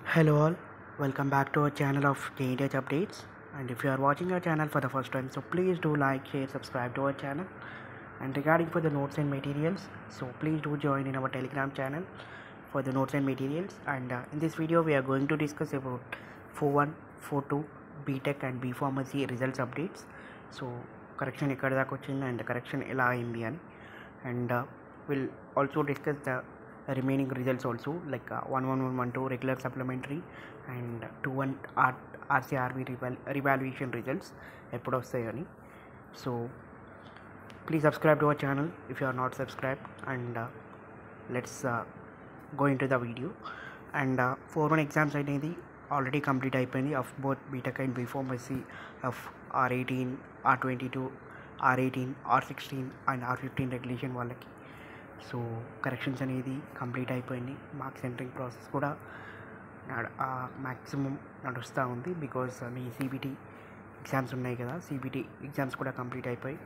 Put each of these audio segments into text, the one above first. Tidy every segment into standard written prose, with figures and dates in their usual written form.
Hello all, welcome back to our channel of KDH updates. And if you are watching our channel for the first time, so please do like, share, subscribe to our channel. And regarding for the notes and materials, so please do join in our Telegram channel for the notes and materials. And in this video, we are going to discuss about 4.1, 4.2, BTech and B Pharmacy results updates. So correction ekkada daaka vachindi and correction ela ayindi ani. And we'll also discuss the remaining results also, like 11112 regular supplementary and 21 RCRB revaluation results ఎప్పుడు వస్తాయని. So please subscribe to our channel if you are not subscribed. And let's go into the video. And 4.1 exams అనేది already complete అయిపోయింది of both BTech and B pharmacy of R18, R22, R18, R16 and R15 regulation వాళ్ళకి. So corrections అనేది complete అయిపోయింది. Marks entering process కూడా maximum నడుస్తూ ఉంది. Because మీ CBT exams ఉన్నాయి కదా, సిబిటీ ఎగ్జామ్స్ కూడా కంప్లీట్ అయిపోయి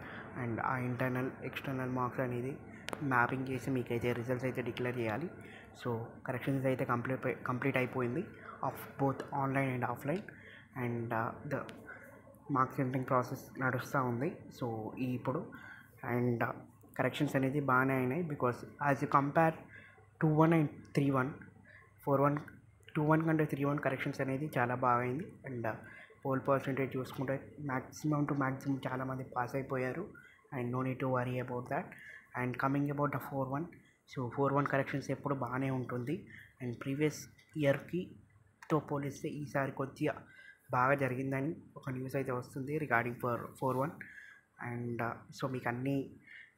అండ్ ఆ ఇంటర్నల్ ఎక్స్టర్నల్ మార్క్స్ అనేది మ్యాపింగ్ చేసి మీకైతే రిజల్ట్స్ అయితే డిక్లేర్ చేయాలి. సో కరెక్షన్స్ అయితే కంప్లీట్ అయిపోయింది of both online and offline. And the marks entering process నడుస్తూ ఉంది. సో ఇప్పుడు అండ్ కరెక్షన్స్ అనేది బాగానే అయినాయి. Because as you compare 2.1 and 3.1, 4.1 2.1 కంటే 3.1 కరెక్షన్స్ అనేది చాలా బాగా అయింది. అండ్ పోల్ పర్సంటేజ్ చూసుకుంటే మ్యాక్సిమం టు మ్యాక్సిమం చాలామంది పాస్ అయిపోయారు. And no need to worry about that. And coming about the 4.1, so 4.1 corrections ఎప్పుడు బాగానే ఉంటుంది. అండ్ ప్రీవియస్ ఇయర్తో పోలిస్తే ఈసారి కొద్దిగా బాగా జరిగిందని ఒక న్యూస్ అయితే వస్తుంది రిగార్డింగ్ ఫర్ 4.1. అండ్ సో మీకు అన్నీ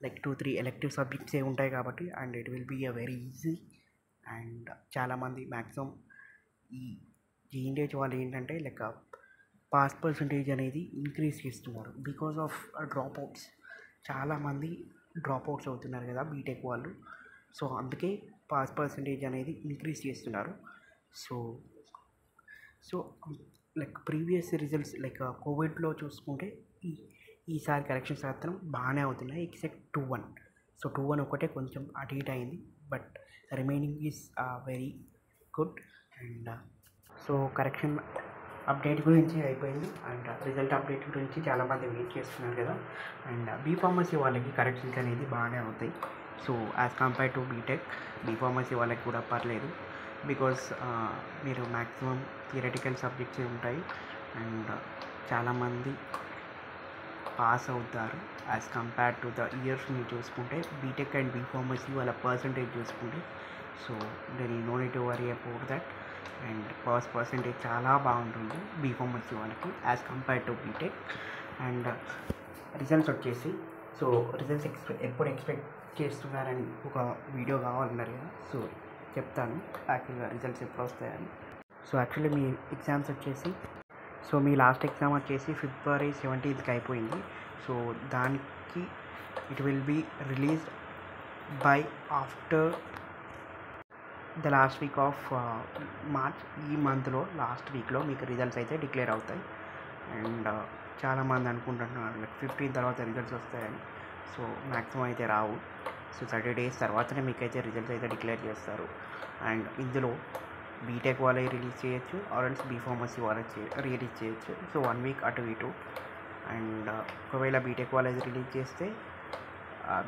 లైక్ 2-3 ఎలెక్టివ్ సబ్జెక్ట్స్ ఏ ఉంటాయి కాబట్టి and it will be a very easy. And చాలామంది మ్యాక్సిమం ఈ జీఎన్డీహెచ్ వాళ్ళు ఏంటంటే లైక్ పాస్ పర్సంటేజ్ అనేది ఇంక్రీజ్ చేస్తున్నారు బికాస్ ఆఫ్ డ్రాప్అవుట్స్. చాలామంది డ్రాప్అవుట్స్ అవుతున్నారు కదా బీటెక్ వాళ్ళు. సో అందుకే పాస్ పర్సంటేజ్ అనేది ఇంక్రీజ్ చేస్తున్నారు. So so like previous results like కోవిడ్లో చూసుకుంటే ఈసారి కరెక్షన్స్ మాత్రం బాగానే అవుతున్నాయి ఎక్సెప్ట్ 2.1. సో 2.1 ఒకటే కొంచెం అటు ఇటు అయింది, but remaining is very good. And so correction update గురించి అయిపోయింది. అండ్ రిజల్ట్ అప్డేట్ గురించి చాలామంది వెయిట్ చేస్తున్నారు కదా. అండ్ బీ ఫార్మసీ వాళ్ళకి కరెక్షన్స్ అనేది బాగానే అవుతాయి. So as compare to BTech, B pharmacy వాళ్ళకి కూడా పర్లేదు. బికాస్ మీరు మ్యాక్సిమం థియరటికల్ సబ్జెక్ట్స్ ఉంటాయి అండ్ చాలామంది పాస్ అవుతారు. As compare to the years మీరు చూసుకుంటే బీటెక్ అండ్ బీ ఫార్మసీ వాళ్ళ పర్సంటేజ్ చూసుకుంటే, so then no need to worry about that. And pass percentage చాలా బాగుంటుంది బీ ఫార్మసీ వాళ్ళకి as compare to BTech. And results వచ్చేసి, సో రిజల్ట్స్ ఎప్పుడు expect చేస్తున్నారని ఒక వీడియో కావాలన్నారు కదా, సో చెప్తాను యాక్చువల్గా రిజల్ట్స్ ఎప్పుడు వస్తాయని. సో యాక్చువల్లీ మీ ఎగ్జామ్స్ వచ్చేసి, సో మీ లాస్ట్ ఎగ్జామ్ వచ్చేసి February 17th అయిపోయింది. సో దానికి it will be released by after the last week of March. ఈ మంత్లో లాస్ట్ వీక్లో మీకు రిజల్ట్స్ అయితే డిక్లేర్ అవుతాయి. అండ్ చాలామంది అనుకుంటున్నారు లైక్ 15 తర్వాత రిజల్ట్స్ వస్తాయని. సో మ్యాక్సిమం అయితే రావు. సో 30 days తర్వాతనే మీకైతే రిజల్ట్స్ అయితే డిక్లేర్ చేస్తారు. అండ్ ఇందులో బీటెక్ వాళ్ళే రిలీజ్ చేయొచ్చు ఆర్ఎల్స్ బీ ఫార్మసీ వాళ్ళే రిలీజ్ చేయొచ్చు. సో 1 week అటు ఇటు. అండ్ ఒకవేళ బీటెక్ వాళ్ళది రిలీజ్ చేస్తే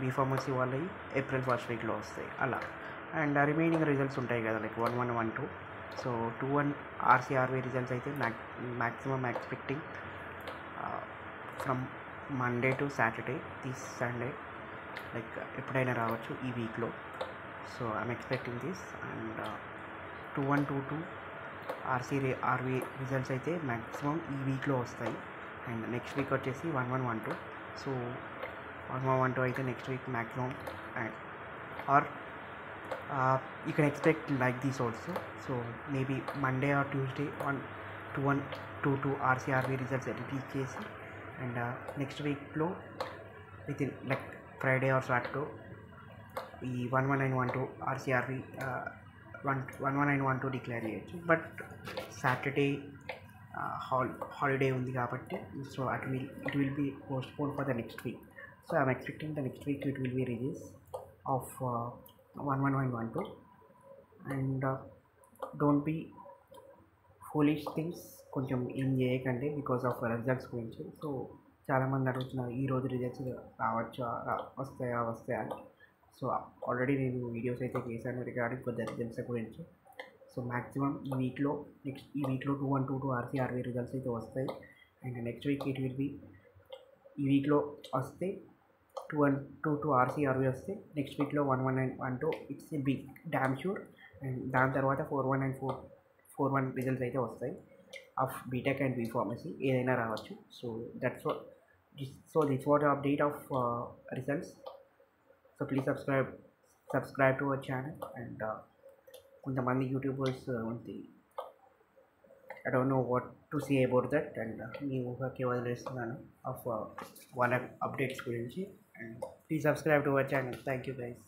బీ ఫార్మసీ వాళ్ళవి April 1st weekలో వస్తాయి అలా. అండ్ రిమైనింగ్ రిజల్ట్స్ ఉంటాయి కదా లైక్ 1.1, 1.2. సో 2.1 RCRB రిజల్ట్స్ అయితే maximum expecting from Monday to Saturday, this Sunday like ఎప్పుడైనా రావచ్చు ఈ వీక్లో. So I'm expecting this. And 2.1, 2.2 RCRB results అయితే మ్యాక్సిమం ఈ వీక్లో వస్తాయి. అండ్ నెక్స్ట్ వీక్ వచ్చేసి 1.1, 1.2. సో 1.1, 1.2 అయితే next week maximum. And or you can expect like this also. So maybe Monday or Tuesday 2.1, 2.2 RCRB results release చేసి and next వీక్లో with in like Friday or Saturday ఈ 1.1 and 1.2 RCRB 1.1 and 1.2 declare చేయొచ్చు. But Saturday holiday ఉంది కాబట్టి so it will be postpone for the next week. So I'm expecting the next week it will be release of 1.1 and 1.2. And don't be foolish things కొంచెం ఏం చేయకండి because of results గురించి. So చాలామంది అడుగుతున్నారు ఈరోజు results రావచ్చా, వస్తాయా అని. సో ఆల్రెడీ నేను వీడియోస్ అయితే చేశాను రిగార్డింగ్ ఫర్ ద రిజల్ట్స్ గురించి. సో మ్యాక్సిమం ఈ వీక్లో 212 ఆర్సీఆర్వి రిజల్ట్స్ అయితే వస్తాయి. And next week it will be, ఈ వీక్లో వస్తే 212 ఆర్సీఆర్వి వస్తే నెక్స్ట్ వీక్లో 1112 it's will be damn sure. And దాని తర్వాత 41 అండ్ 41 రిజల్ట్స్ అయితే వస్తాయి of BTech and B pharmacy, ఏదైనా రావచ్చు. So that's this what update of results. So please subscribe to our channel. And కొంతమంది యూట్యూబర్స్ ఉంది, I don't know what to say about that. And మీ ఊహకి వదిలేస్తున్నాను of one updates గురించి. And please subscribe to our channel. Thank you guys.